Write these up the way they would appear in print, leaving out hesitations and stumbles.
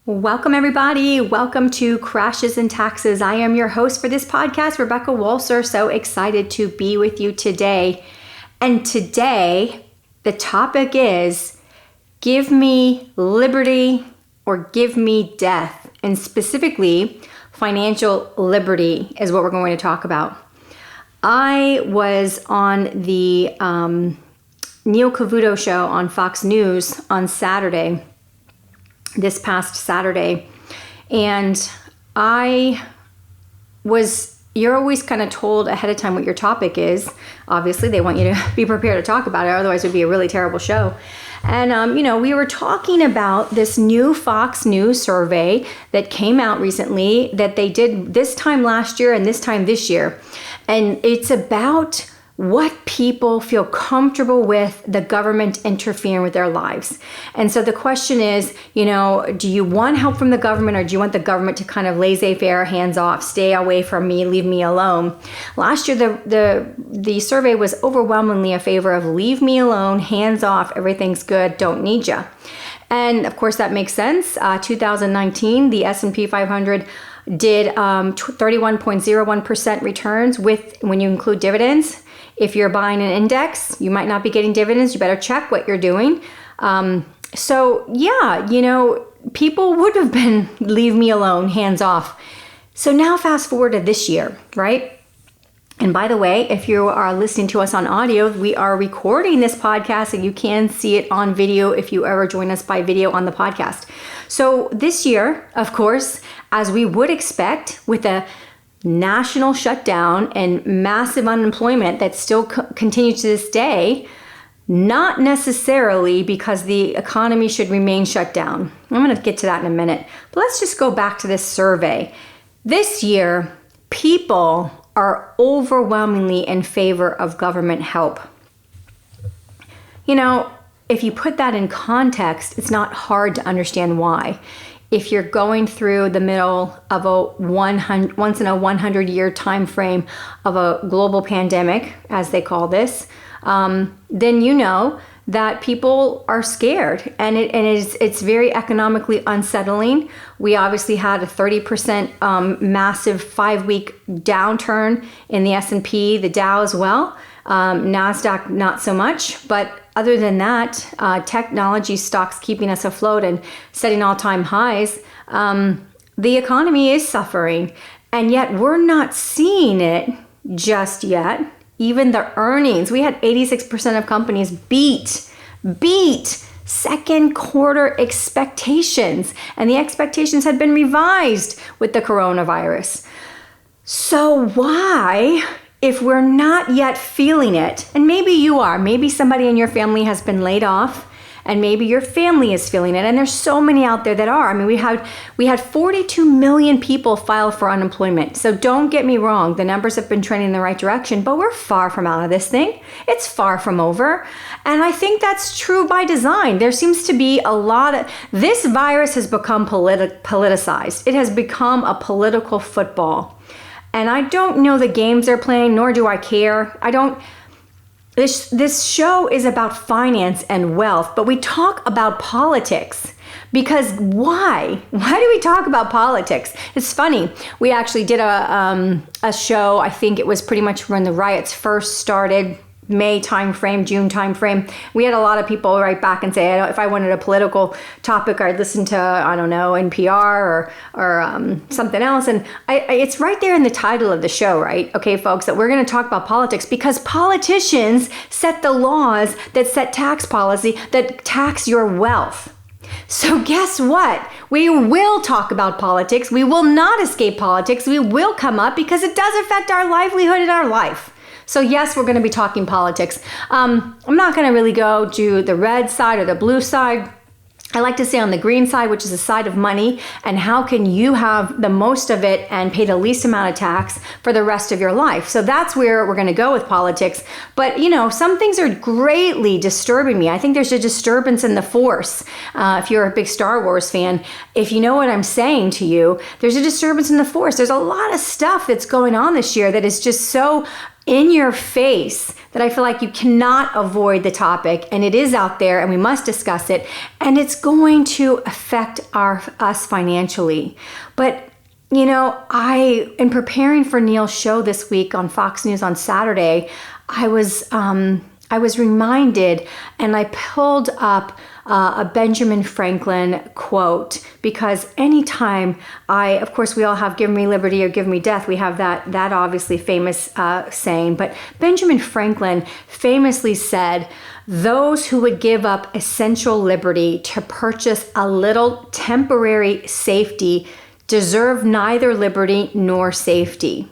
Welcome, everybody. Welcome to Crashes and Taxes. I am your host for this podcast, Rebecca Walser. So excited to be with you today. And today, the topic is give me liberty or give me death. And specifically, financial liberty is what we're going to talk about. I was on the Neil Cavuto show on Fox News on this past Saturday. And you're always kind of told ahead of time what your topic is. Obviously, they want you to be prepared to talk about it. Otherwise, it would be a really terrible show. And, we were talking about this new Fox News survey that came out recently that they did this time last year and this time this year. And it's about what people feel comfortable with the government interfering with their lives. And so the question is, do you want help from the government or do you want the government to kind of laissez-faire, hands off, stay away from me, leave me alone? Last year, the survey was overwhelmingly in favor of leave me alone, hands off, everything's good, don't need ya. And of course, that makes sense. 2019, the S&P 500 did 31.01% returns when you include dividends. If you're buying an index, you might not be getting dividends. You better check what you're doing. People would have been leave me alone, hands off. So now fast forward to this year, right? And by the way, if you are listening to us on audio, we are recording this podcast and you can see it on video if you ever join us by video on the podcast. So this year, of course, as we would expect with a national shutdown and massive unemployment that still continues to this day, not necessarily because the economy should remain shut down. I'm going to get to that in a minute. But let's just go back to this survey. This year, people are overwhelmingly in favor of government help. If you put that in context, it's not hard to understand why. If you're going through the middle of a once in a 100-year time frame of a global pandemic, as they call this, then you know that people are scared, and it's very economically unsettling. We obviously had a 30% massive 5-week downturn in the S&P, the Dow as well. NASDAQ, not so much, but other than that, technology stocks keeping us afloat and setting all-time highs. The economy is suffering, and yet we're not seeing it just yet. Even the earnings, we had 86% of companies beat second quarter expectations, and the expectations had been revised with the coronavirus. So why, if we're not yet feeling it, and maybe you are, maybe somebody in your family has been laid off, and maybe your family is feeling it, and there's so many out there that are. I mean, we had 42 million people file for unemployment. So don't get me wrong, the numbers have been trending in the right direction, but we're far from out of this thing. It's far from over. And I think that's true by design. There seems to be this virus has become politicized. It has become a political football. And I don't know the games they're playing, nor do I care. This show is about finance and wealth, but we talk about politics. Because why? Why do we talk about politics? It's funny. We actually did a show, I think it was pretty much when the riots first started, May timeframe, June timeframe. We had a lot of people write back and say, if I wanted a political topic, I'd listen to, NPR or something else. And it's right there in the title of the show, right? Okay, folks, that we're going to talk about politics because politicians set the laws that set tax policy that tax your wealth. So guess what? We will talk about politics. We will not escape politics. We will come up because it does affect our livelihood and our life. So yes, we're going to be talking politics. I'm not going to really go to the red side or the blue side. I like to say on the green side, which is the side of money, and how can you have the most of it and pay the least amount of tax for the rest of your life. So that's where we're going to go with politics. But, some things are greatly disturbing me. I think there's a disturbance in the force. If you're a big Star Wars fan, if you know what I'm saying to you, there's a disturbance in the force. There's a lot of stuff that's going on this year that is just so in your face that I feel like you cannot avoid the topic, and it is out there and we must discuss it, and it's going to affect us financially. But in preparing for Neil's show this week on Fox News on Saturday, I was reminded, and I pulled up a Benjamin Franklin quote, because anytime of course we all have "give me liberty or give me death," we have that obviously famous saying, but Benjamin Franklin famously said, "Those who would give up essential liberty to purchase a little temporary safety deserve neither liberty nor safety."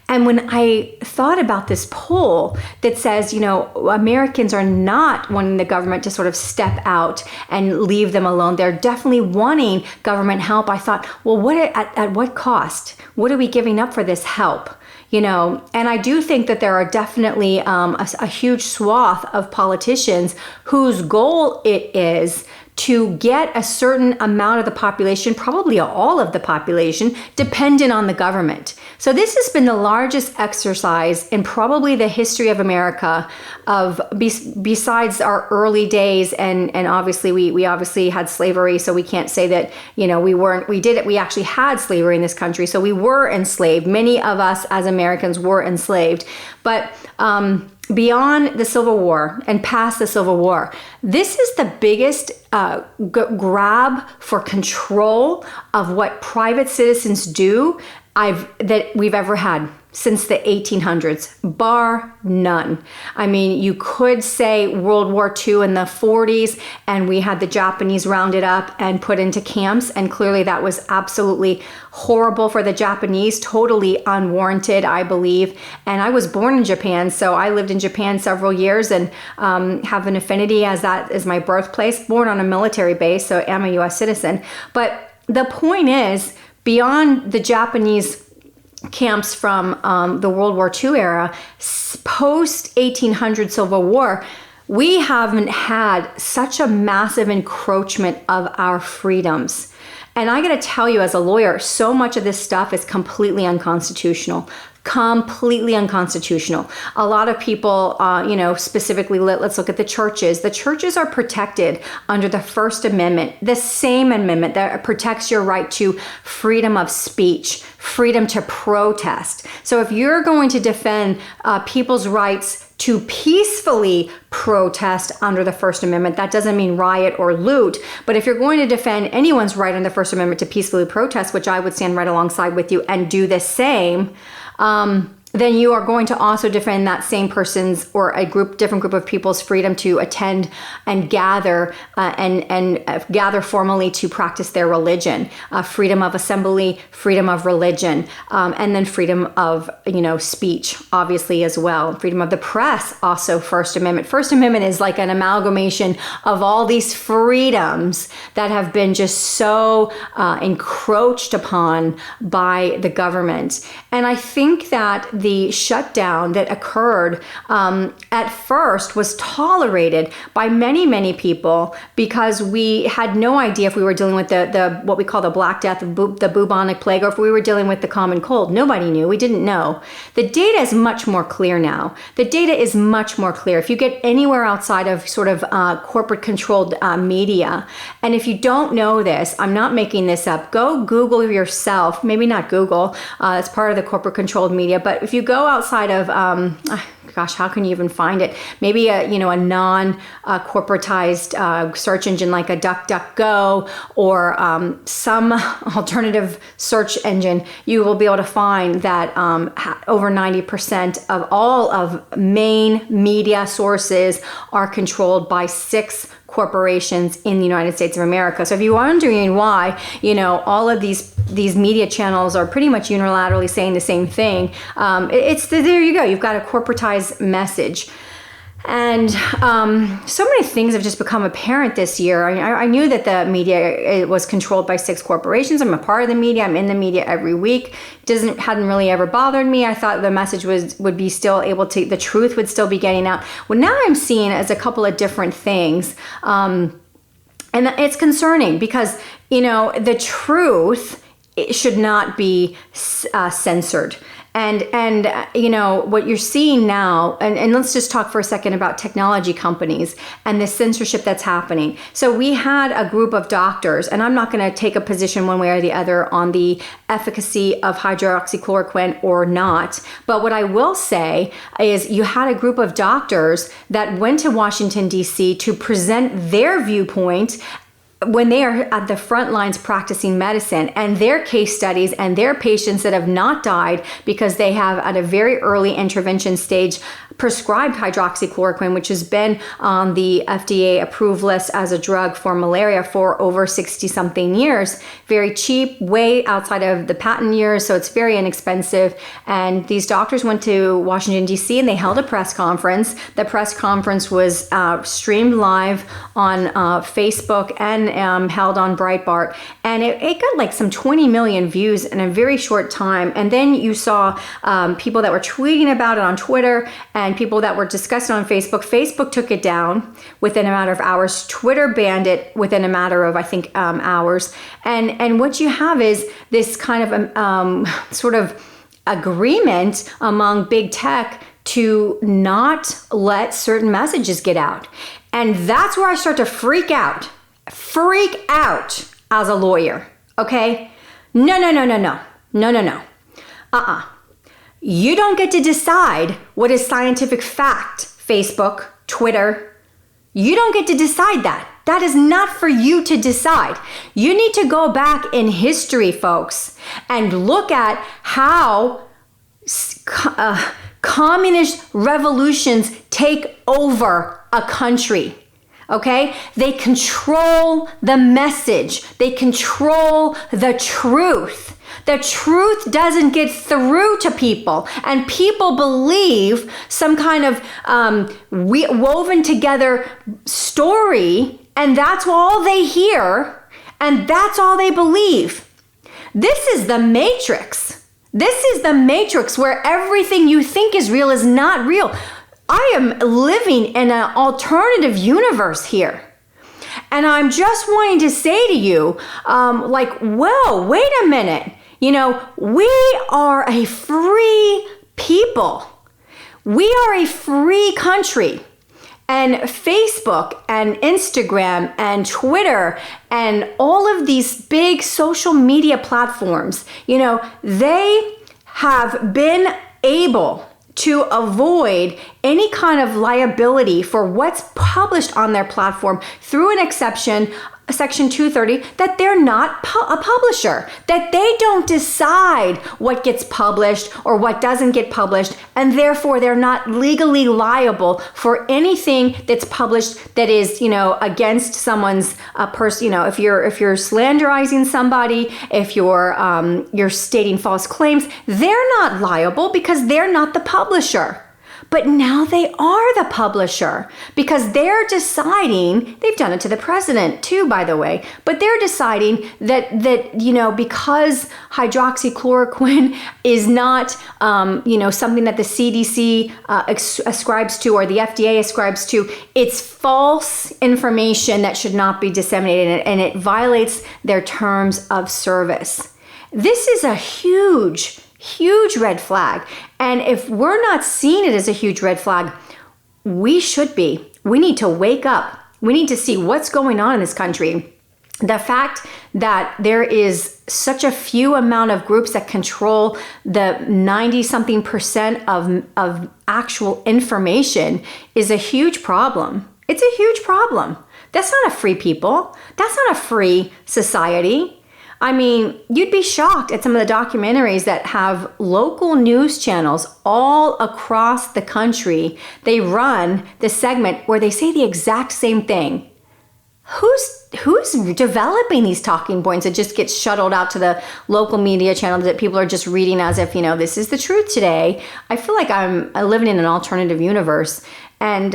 And when I thought about this poll that says, Americans are not wanting the government to sort of step out and leave them alone, they're definitely wanting government help, I thought, well, at what cost? What are we giving up for this help? And I do think that there are definitely a huge swath of politicians whose goal it is to get a certain amount of the population, probably all of the population, dependent on the government. So this has been the largest exercise in probably the history of America, besides our early days, and obviously we obviously had slavery, so we can't say that we actually had slavery in this country, so we were enslaved. Many of us as Americans were enslaved, but beyond the Civil War and past the Civil War, this is the biggest grab for control of what private citizens do that we've ever had since the 1800s, bar none. I mean, you could say World War II in the 40s, and we had the Japanese rounded up and put into camps, and clearly that was absolutely horrible for the Japanese, totally unwarranted, I believe. And I was born in Japan, so I lived in Japan several years and have an affinity, as that is my birthplace, born on a military base, so I'm a US citizen. But the point is, beyond the Japanese camps from the World War II era, post 1800 Civil War, we haven't had such a massive encroachment of our freedoms. And I gotta tell you, as a lawyer, so much of this stuff is completely unconstitutional. Completely unconstitutional. A lot of people, specifically, let's look at the churches. The churches are protected under the First Amendment, the same amendment that protects your right to freedom of speech, freedom to protest. So if you're going to defend people's rights to peacefully protest under the First Amendment, that doesn't mean riot or loot, but if you're going to defend anyone's right under the First Amendment to peacefully protest, which I would stand right alongside with you and do the same, then you are going to also defend that same person's or different group of people's freedom to attend and gather gather formally to practice their religion, freedom of assembly, freedom of religion, and then freedom of speech, obviously, as well. Freedom of the press, also First Amendment. First Amendment is like an amalgamation of all these freedoms that have been just so encroached upon by the government. And I think that the shutdown that occurred at first was tolerated by many, many people because we had no idea if we were dealing with the what we call the Black Death, the bubonic plague, or if we were dealing with the common cold. Nobody knew. We didn't know. The data is much more clear now. The data is much more clear. If you get anywhere outside of sort of corporate-controlled media, and if you don't know this, I'm not making this up, go Google yourself. Maybe not Google. It's part of the corporate-controlled media. But if you go outside of, how can you even find it? Maybe a non-corporatized search engine like a DuckDuckGo or some alternative search engine, you will be able to find that over 90% of all of main media sources are controlled by 6 corporations in the United States of America. So if you're wondering why, all of these media channels are pretty much unilaterally saying the same thing, there you go. You've got a corporatized message. And so many things have just become apparent this year. I knew that the media was controlled by 6 corporations. I'm a part of the media. I'm in the media every week. Hadn't really ever bothered me. I thought the message would be still able to, the truth would still be getting out. Well, now I'm seeing as a couple of different things. And it's concerning because, the truth, it should not be censored. And what you're seeing now, and let's just talk for a second about technology companies and the censorship that's happening. So we had a group of doctors, and I'm not going to take a position one way or the other on the efficacy of hydroxychloroquine or not. But what I will say is you had a group of doctors that went to Washington, D.C. to present their viewpoint when they are at the front lines practicing medicine, and their case studies and their patients that have not died because they have at a very early intervention stage prescribed hydroxychloroquine, which has been on the FDA approved list as a drug for malaria for over 60 something years. Very cheap, way outside of the patent years, so it's very inexpensive. And these doctors went to Washington, D.C. and they held a press conference. The press conference was streamed live on Facebook and held on Breitbart. And it got like some 20 million views in a very short time. And then you saw people that were tweeting about it on Twitter and people that were discussing on Facebook. Facebook took it down within a matter of hours. Twitter banned it within a matter of, I think, hours. And what you have is this kind of sort of agreement among big tech to not let certain messages get out. And that's where I start to freak out as a lawyer, okay? No. You don't get to decide what is scientific fact, Facebook, Twitter. You don't get to decide that. That is not for you to decide. You need to go back in history, folks, and look at how communist revolutions take over a country. Okay? They control the message. They control the truth. The truth doesn't get through to people, and people believe some kind of woven together story, and that's all they hear, and that's all they believe. This is the Matrix. This is the Matrix where everything you think is real is not real. I am living in an alternative universe here. And I'm just wanting to say to you, whoa, wait a minute. We are a free people. We are a free country. And Facebook and Instagram and Twitter and all of these big social media platforms, they have been able to avoid any kind of liability for what's published on their platform through an exception, Section 230, that they're not a publisher, that they don't decide what gets published or what doesn't get published, and therefore they're not legally liable for anything that's published that is, against someone's person. If you're slanderizing somebody, if you're stating false claims, they're not liable because they're not the publisher. But now they are the publisher because they're deciding, they've done it to the president too, by the way, but they're deciding that because hydroxychloroquine is not, something that the CDC ascribes to or the FDA ascribes to, it's false information that should not be disseminated, and it violates their terms of service. This is a huge red flag. And if we're not seeing it as a huge red flag, we should be. We need to wake up. We need to see what's going on in this country. The fact that there is such a few amount of groups that control the 90-something% of actual information is a huge problem. It's a huge problem. That's not a free people. That's not a free society. I mean, you'd be shocked at some of the documentaries that have local news channels all across the country. They run the segment where they say the exact same thing. Who's developing these talking points that just get shuttled out to the local media channel that people are just reading as if, this is the truth today? I feel like I'm living in an alternative universe. And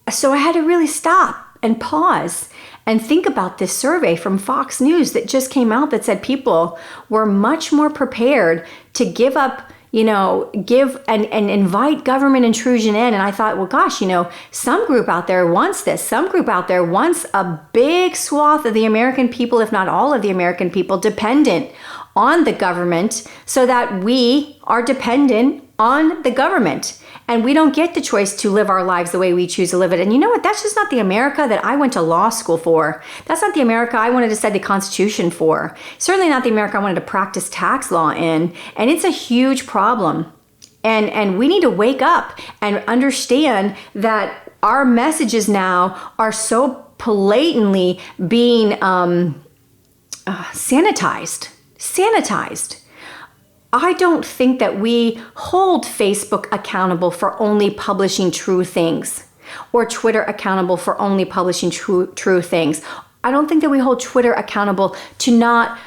so I had to really stop and pause and think about this survey from Fox News that just came out that said people were much more prepared to give up, give and invite government intrusion in. And I thought, well, gosh, some group out there wants this. Some group out there wants a big swath of the American people, if not all of the American people, dependent on the government so that we are dependent on the government. And we don't get the choice to live our lives the way we choose to live it. And you know what? That's just not the America that I went to law school for. That's not the America I wanted to study the Constitution for. Certainly not the America I wanted to practice tax law in. And it's a huge problem. And we need to wake up and understand that our messages now are so blatantly being sanitized. I don't think that we hold Facebook accountable for only publishing true things, or Twitter accountable for only publishing true things. I don't think that we hold Twitter accountable to not,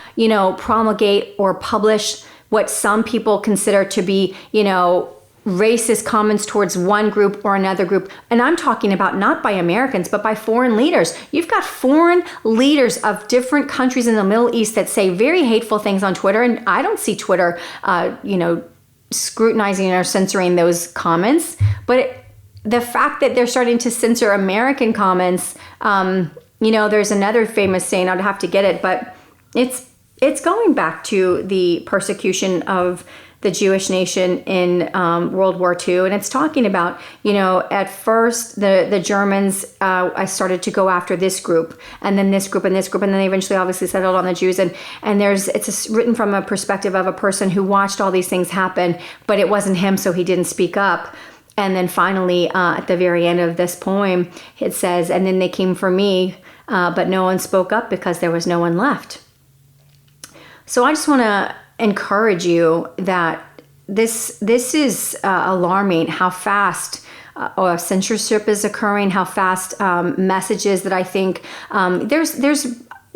promulgate or publish what some people consider to be, racist comments towards one group or another group. And I'm talking about not by Americans, but by foreign leaders. You've got foreign leaders of different countries in the Middle East that say very hateful things on Twitter. And I don't see Twitter, scrutinizing or censoring those comments. But the fact that they're starting to censor American comments, there's another famous saying, I'd have to get it, but it's going back to the persecution of the Jewish nation in World War II. And it's talking about, at first the Germans started to go after this group, and then this group and this group, and then they eventually obviously settled on the Jews. And it's written from a perspective of a person who watched all these things happen, but it wasn't him, so he didn't speak up. And then finally, at the very end of this poem, it says, and then they came for me, but no one spoke up because there was no one left. So I just want to encourage you that this is alarming how fast censorship is occurring, how fast messages that I think there's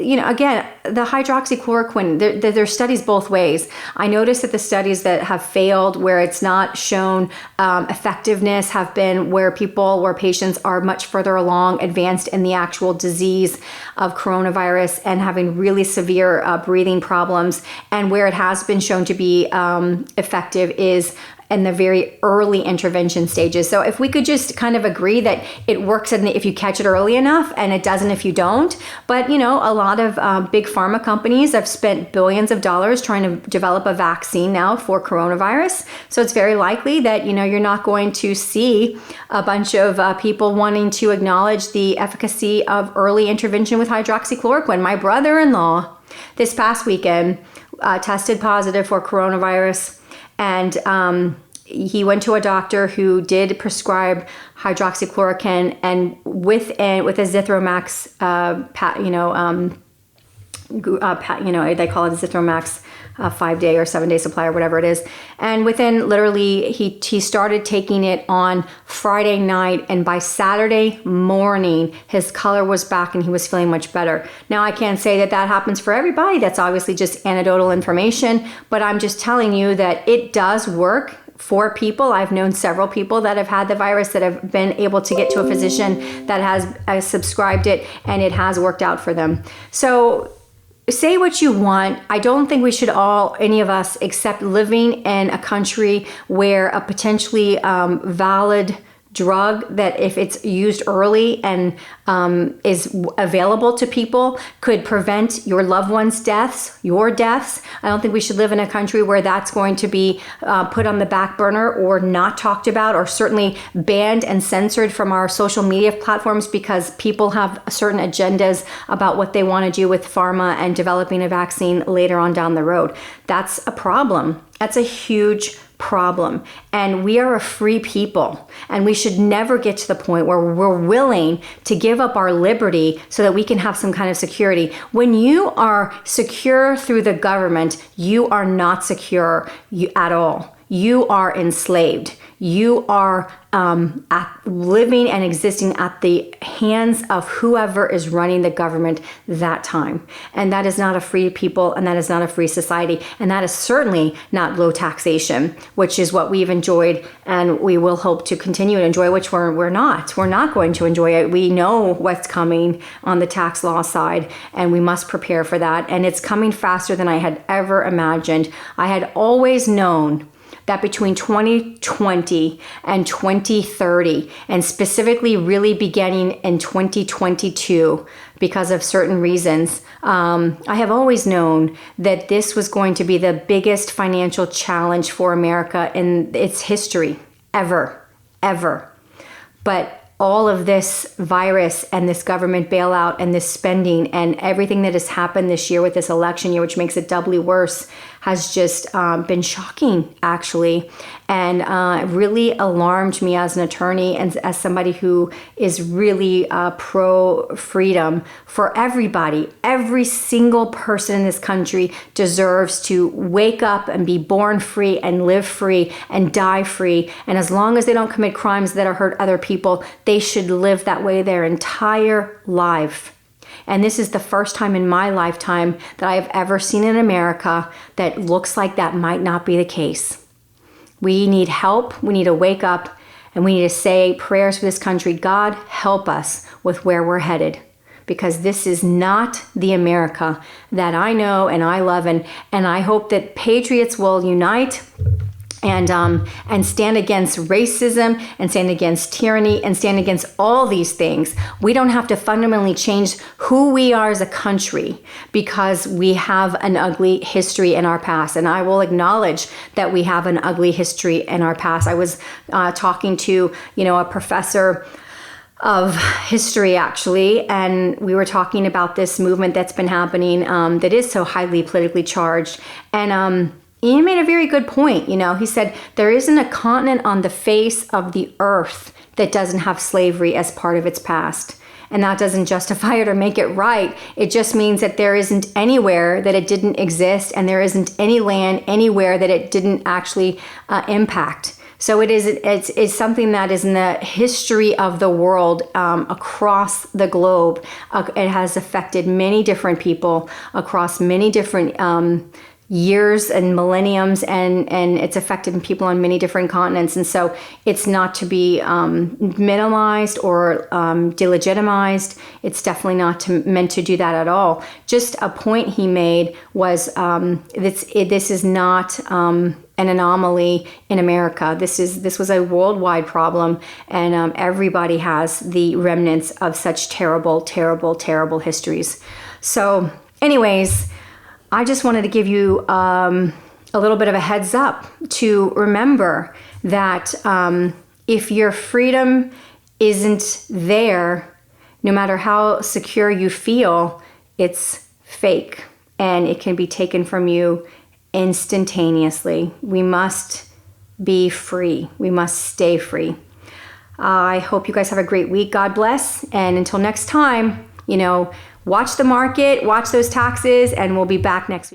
again, the hydroxychloroquine, there's studies both ways. I noticed that the studies that have failed, where it's not shown effectiveness, have been where patients are much further along, advanced in the actual disease of coronavirus and having really severe breathing problems. And where it has been shown to be effective is in the very early intervention stages. So if we could just kind of agree that it works if you catch it early enough, and it doesn't if you don't. But, a lot of big pharma companies have spent billions of dollars trying to develop a vaccine now for coronavirus. So it's very likely that, you're not going to see a bunch of people wanting to acknowledge the efficacy of early intervention with hydroxychloroquine. My brother-in-law this past weekend tested positive for coronavirus. And he went to a doctor who did prescribe hydroxychloroquine, and with azithromax, they call it azithromax 5-day or 7-day supply or whatever it is. And within literally, he started taking it on Friday night, and by Saturday morning, his color was back and he was feeling much better. Now, I can't say that happens for everybody. That's obviously just anecdotal information, but I'm just telling you that it does work for people. I've known several people that have had the virus that have been able to get to a physician that has subscribed it, and it has worked out for them. So say what you want. I don't think we should any of us, accept living in a country where a potentially valid drug that, if it's used early and is available to people, could prevent your loved ones' deaths, your deaths. I don't think we should live in a country where that's going to be put on the back burner or not talked about, or certainly banned and censored from our social media platforms because people have certain agendas about what they want to do with pharma and developing a vaccine later on down the road. That's a problem. That's a huge problem. And we are a free people, and we should never get to the point where we're willing to give up our liberty so that we can have some kind of security. When you are secure through the government, you are not secure at all. You are enslaved. You are living and existing at the hands of whoever is running the government that time. And that is not a free people, and that is not a free society. And that is certainly not low taxation, which is what we've enjoyed and we will hope to continue to enjoy, which we're not. We're not going to enjoy it. We know what's coming on the tax law side, and we must prepare for that. And it's coming faster than I had ever imagined. I had always known that between 2020 and 2030, and specifically really beginning in 2022, because of certain reasons, I have always known that this was going to be the biggest financial challenge for America in its history, ever. But all of this virus and this government bailout and this spending and everything that has happened this year with this election year, which makes it doubly worse, has just been shocking, actually, and really alarmed me as an attorney and as somebody who is really pro-freedom for everybody. Every single person in this country deserves to wake up and be born free and live free and die free. And as long as they don't commit crimes that hurt other people, they should live that way their entire life. And this is the first time in my lifetime that I have ever seen in America that looks like that might not be the case. We need help. We need to wake up, and we need to say prayers for this country. God, help us with where we're headed, because this is not the America that I know and I love. And I hope that patriots will unite and stand against racism and stand against tyranny and stand against all these things. We don't have to fundamentally change who we are as a country because we have an ugly history in our past. And I will acknowledge that we have an ugly history in our past. I was talking to, a professor of history, actually, and we were talking about this movement that's been happening that is so highly politically charged. And he made a very good point. He said, there isn't a continent on the face of the earth that doesn't have slavery as part of its past. And that doesn't justify it or make it right. It just means that there isn't anywhere that it didn't exist, and there isn't any land anywhere that it didn't actually impact. So it's something that is in the history of the world across the globe. It has affected many different people across many different years and millenniums, and it's affected people on many different continents. And so it's not to be minimized or delegitimized. It's definitely not meant to do that at all. Just a point he made was this is not an anomaly in America. This was a worldwide problem, and everybody has the remnants of such terrible, terrible, terrible histories. So anyways, I just wanted to give you a little bit of a heads up to remember that if your freedom isn't there, no matter how secure you feel, it's fake and it can be taken from you instantaneously. We must be free. We must stay free. I hope you guys have a great week. God bless. And until next time, watch the market, watch those taxes, and we'll be back next week.